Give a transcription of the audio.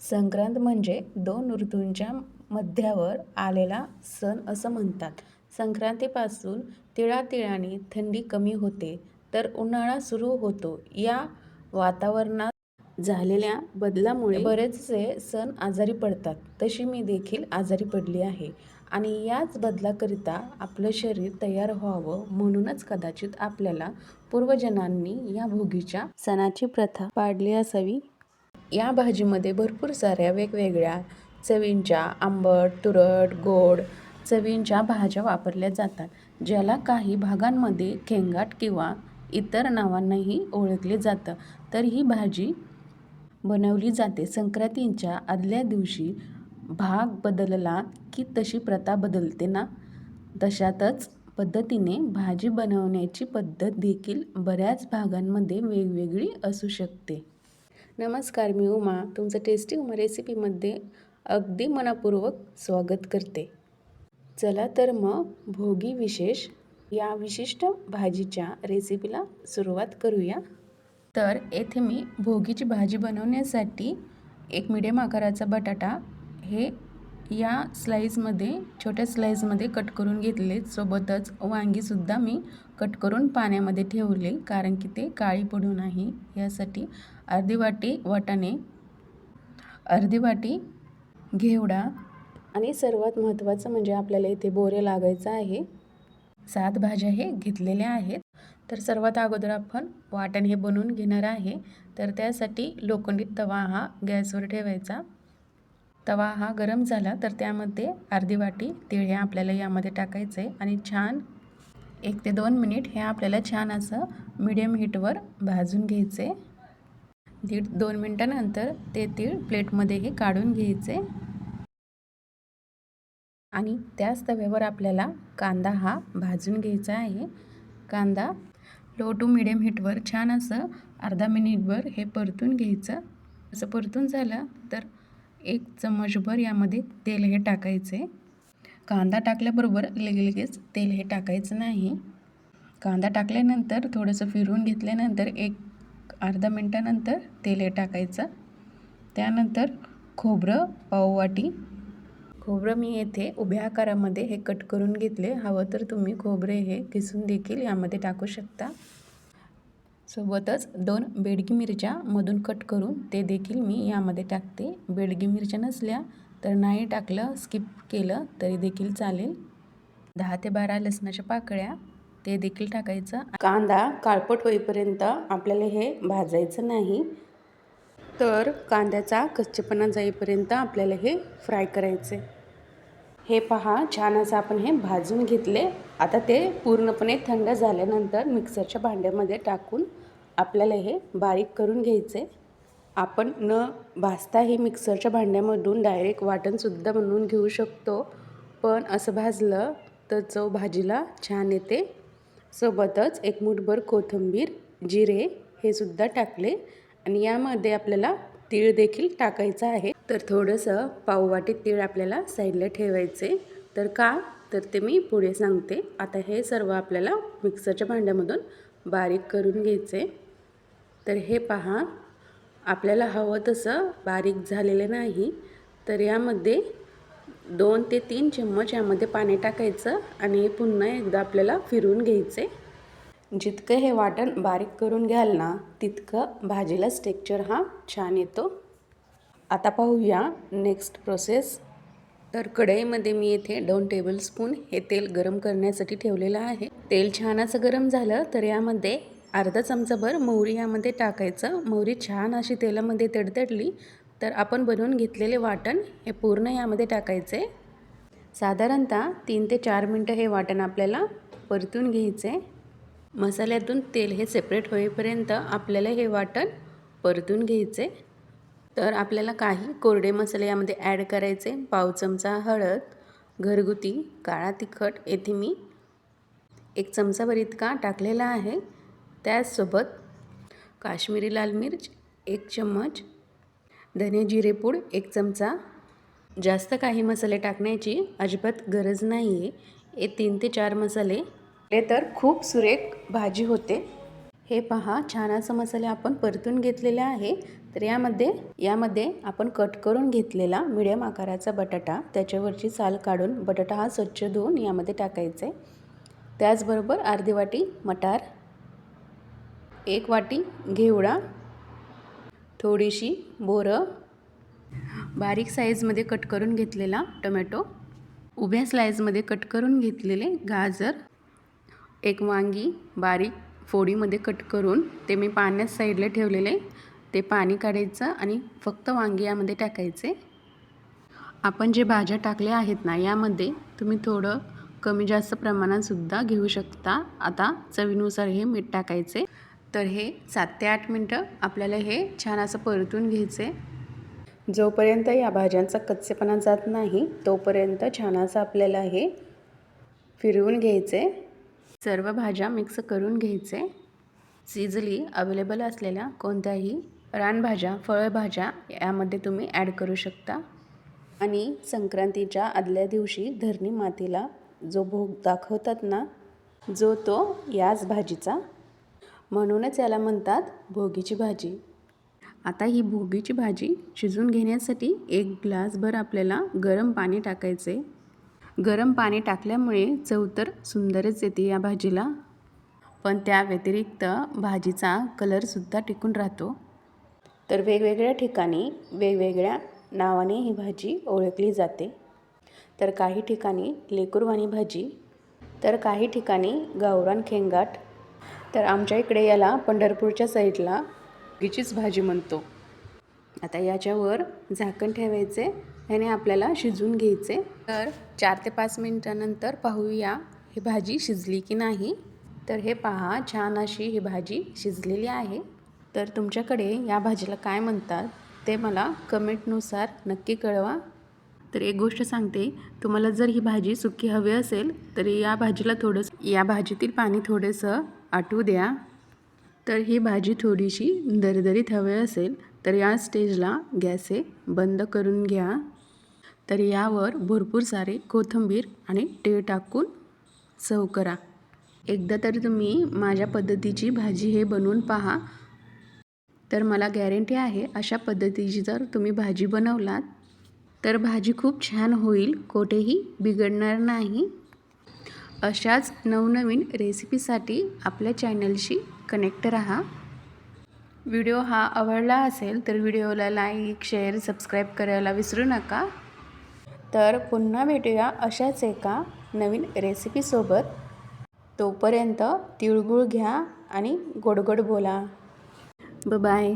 संक्रांत म्हणजे दोन ऋतूंच्या मध्यावर आलेला सण असं म्हणतात. संक्रांतीपासून तिळातिळाने थंडी कमी होते तर उन्हाळा सुरू होतो. या वातावरणात झालेल्या बदलामुळे बरेचसे सण आजारी पडतात. तशी मी देखील आजारी पडली आहे आणि याच बदलाकरिता आपलं शरीर तयार व्हावं म्हणूनच कदाचित आपल्याला पूर्वजनांनी या भोगीच्या सणाची प्रथा पाडली असावी. या भाजीमध्ये भरपूर साऱ्या वेगवेगळ्या चवींच्या आंबट, तुरट, गोड चवींच्या भाज्या वापरल्या जातात, ज्याला काही भागांमध्ये खेंगाट किंवा इतर नावांनाही ओळखले जातं. तर ही भाजी बनवली जाते. संक्रांतीच्या आदल्या दिवशी भाग बदलला की तशी प्रथा बदलते ना, तशातच पद्धतीने भाजी बनवण्याची पद्धत देखील बऱ्याच भागांमध्ये वेगवेगळी असू शकते. नमस्कार, मी उमा तुमचं टेस्टी उमा रेसिपीमध्ये अगदी मनापूर्वक स्वागत करते. चला तर मग भोगी विशेष या विशिष्ट भाजीच्या रेसिपीला सुरुवात करूया. तर येथे मी भोगीची भाजी बनवण्यासाठी एक मीडियम आकाराचा बटाटा हे या स्लाईसमध्ये छोट्या स्लाईसमध्ये कट करून घेतले. सोबतच वांगीसुद्धा मी कट करून पाण्यामध्ये ठेवले, कारण की ते काळी पडू नाही यासाठी. अर्धी वाटी वाटाणे, अर्धी वाटी घेवडा आणि सर्वात महत्त्वाचं म्हणजे आपल्याला इथे बोरे लागायचं आहे. 7 भाज्या हे घेतलेल्या आहेत. तर सर्वात अगोदर आपण वाटण हे बनवून घेणार आहे. तर त्यासाठी लोखंडी तवा हा गॅसवर ठेवायचा. तवा हा गरम झाला तर त्यामध्ये अर्धी वाटी तीळ हे आपल्याला यामध्ये टाकायचं आहे आणि छान 1 ते 2 मिनिट हे आपल्याला छान असं मीडियम हीटवर भाजून घ्यायचे. 1.5-2 मिनिटानंतर ते तीळ प्लेटमध्ये हे काढून घ्यायचे आणि त्याच तव्यावर आपल्याला कांदा हा भाजून घ्यायचा आहे. कांदा लो टू मीडियम हीटवर छान असं अर्धा मिनिटभर हे परतून घ्यायचं. असं परतून झालं तर 1 चम्मचभर यामध्ये तेल हे टाकायचे. कांदा टाकल्याबरोबर लगेच तेल हे टाकायचं नाही. कांदा टाकल्यानंतर थोडंसं फिरवून घेतल्यानंतर अर्धा मिनटानंतर तेल हे टाकायचं. त्यानंतर खोबरं पाववाटी. खोबरं मी येथे उभ्या आकारामध्ये हे कट करून घेतले. हवं तर तुम्ही खोबरे हे किसून देखील यामध्ये टाकू शकता. सोबतच 2 बेडगी मिरच्या मधून कट करून ते देखील मी यामध्ये टाकते. बेडगी मिरच्या नसल्या तर नाही टाकलं, स्किप केलं तरी देखील चालेल. 10 ते 12 लसणाच्या पाकळ्या ते देखील टाकायचं. कांदा काळपट होईपर्यंत आपल्याला हे भाजायचं नाही, तर कांद्याचा कच्चेपणा जाईपर्यंत आपल्याला हे फ्राय करायचे. हे पहा, छान असं आपण हे भाजून घेतले. आता ते पूर्णपणे थंड झाल्यानंतर मिक्सरच्या भांड्यामध्ये टाकून आपल्याला हे बारीक करून घ्यायचे. आपण न भाजता हे मिक्सरच्या भांड्यामधून डायरेक्ट वाटणसुद्धा बनवून घेऊ शकतो, पण असं भाजलं तर चव भाजीला छान येते. सोबतच 1 मूठभर कोथिंबीर, जिरे हे सुद्धा टाकले आणि यामध्ये आपल्याला तीळ देखील टाकायचं आहे. तर थोडंसं पाववाटी तीळ आपल्याला साईडला ठेवायचे. तर का तर ते मी पुढे सांगते. आता हे सर्व आपल्याला मिक्सरच्या भांड्यामधून बारीक करून घ्यायचे. तर हे पहा, आपल्याला हवं तसं बारीक झालेलं नाही, तर यामध्ये 2 ते 3 चम्मच यामध्ये पाणी टाकायचं आणि पुन्हा एकदा आपल्याला फिरवून घ्यायचे. जितकं हे वाटण बारीक करून घ्याल ना, तितकं भाजीला टेक्स्चर हा छान येतो. आता पाहूया नेक्स्ट प्रोसेस. तर कढईमध्ये मी येथे 2 टेबलस्पून हे तेल गरम करण्यासाठी ठेवलेलं आहे. तेल छान असं गरम झालं तर यामध्ये अर्धा चमचाभर मोहरी यामध्ये टाकायचं. मोहरी छान अशी तेलामध्ये तडतडली तर आपण बनवून घेतलेले वाटण हे पूर्ण यामध्ये टाकायचे. साधारणतः 3 ते 4 मिनटं हे वाटण आपल्याला परतून घ्यायचे. मसाल्यातून तेल हे सेपरेट होईपर्यंत आपल्याला हे वाटण परतून घ्यायचे. तर आपल्याला काही कोरडे मसाले यामध्ये ॲड करायचे. पाव चमचा हळद, घरगुती काळा तिखट येथे मी 1 चमचाभर इतका टाकलेला आहे. त्याचसोबत काश्मीरी लाल मिर्च 1 चम्मच, धने जिरे पूड 1 चमचा. जास्त काही मसाले टाकण्याची अजिबात गरज नाही आहे. हे 3 ते 4 मसाले हे तर खूप सुरेख भाजी होते. हे पहा, छान असं मसाले आपण परतून घेतलेले आहे. तर यामध्ये आपण कट करून घेतलेला मीडियम आकाराचा बटाटा, त्याच्यावरची साल काढून बटाटा हा स्वच्छ धुवून यामध्ये टाकायचा आहे. त्याचबरोबर अर्धी वाटी मटार, 1 वाटी घेवडा, थोडीशी बोरं, बारीक साईजमध्ये कट करून घेतलेला टोमॅटो, उभ्या स्लाईजमध्ये कट करून घेतलेले गाजर, 1 वांगी बारीक फोडीमध्ये कट करून ते मी पाण्यात साईडला ठेवलेले, ते पाणी काढायचं आणि फक्त वांगी यामध्ये टाकायचे. आपण जे भाज्या टाकल्या आहेत ना, यामध्ये तुम्ही थोडं कमी जास्त प्रमाणातसुद्धा घेऊ शकता. आता चवीनुसार हे मीठ टाकायचे. तर हे 7 ते 8 मिनटं आपल्याला हे छान असं परतून घ्यायचे. जोपर्यंत या भाज्यांचा कच्चेपणा जात नाही तोपर्यंत छान असं आपल्याला हे फिरवून घ्यायचे. सर्व भाज्या मिक्स करून घ्यायचे. सिझली अवेलेबल असलेल्या कोणत्याही रानभाज्या, फळभाज्या यामध्ये तुम्ही ॲड करू शकता. आणि संक्रांतीच्या आदल्या दिवशी धरणी मातेला जो भोग दाखवतात ना, तो याच भाजीचा, म्हणूनच याला म्हणतात भोगीची भाजी. आता ही भोगीची भाजी शिजवून घेण्यासाठी 1 ग्लासभर आपल्याला गरम पाणी टाकायचे. गरम पाणी टाकल्यामुळे चव तर सुंदरच येते या भाजीला, पण त्या व्यतिरिक्त भाजीचा कलरसुद्धा टिकून राहतो. तर वेगवेगळ्या ठिकाणी वेगवेगळ्या नावाने ही भाजी ओळखली जाते. तर काही ठिकाणी लेकुरवाणी भाजी, तर काही ठिकाणी गावरान खेंगाट, तर आमच्या इकडे याला पंढरपूरच्या साईडला भोगीचीच भाजी म्हणतो. आता याच्यावर झाकण ठेवायचे आणि आपल्याला शिजवून घ्यायचे. तर 4 ते 5 मिनिटानंतर पाहूया ही भाजी शिजली की नाही. तर हे पहा, छान अशी ही भाजी शिजलेली आहे. तर तुमच्याकडे या भाजीला काय म्हणतात ते मला कमेंटनुसार नक्की कळवा. तर एक गोष्ट सांगते, तुम्हाला जर ही भाजी सुकी हवी असेल तर या भाजीतील पाणी थोडंसं आटू द्या. तर ही भाजी थोडीशी दरदरीत हवी असेल तर या स्टेजला गॅस बंद करून घ्या. तर यावर भरपूर सारे कोथिंबीर आणि तीळ टाकून सर्व करा. एकदा तरी तुम्ही माझ्या पद्धतीची भाजी हे बनवून पहा. तर मला गॅरंटी आहे अशा पद्धतीची जर तुम्ही भाजी बनवलात तर भाजी खूप छान होईल, कोठेही बिघडणार नाही. अशाच नवनवीन रेसिपीसाठी आपल्या चॅनलशी कनेक्ट राहा. व्हिडिओ हा आवडला असेल तर व्हिडिओला लाईक, शेअर, सबस्क्राईब करायला विसरू नका. तर पुन्हा भेटूया अशाच एका नवीन रेसिपीसोबत. तोपर्यंत तिळगुळ घ्या आणि गोड गोड बोला. बाय.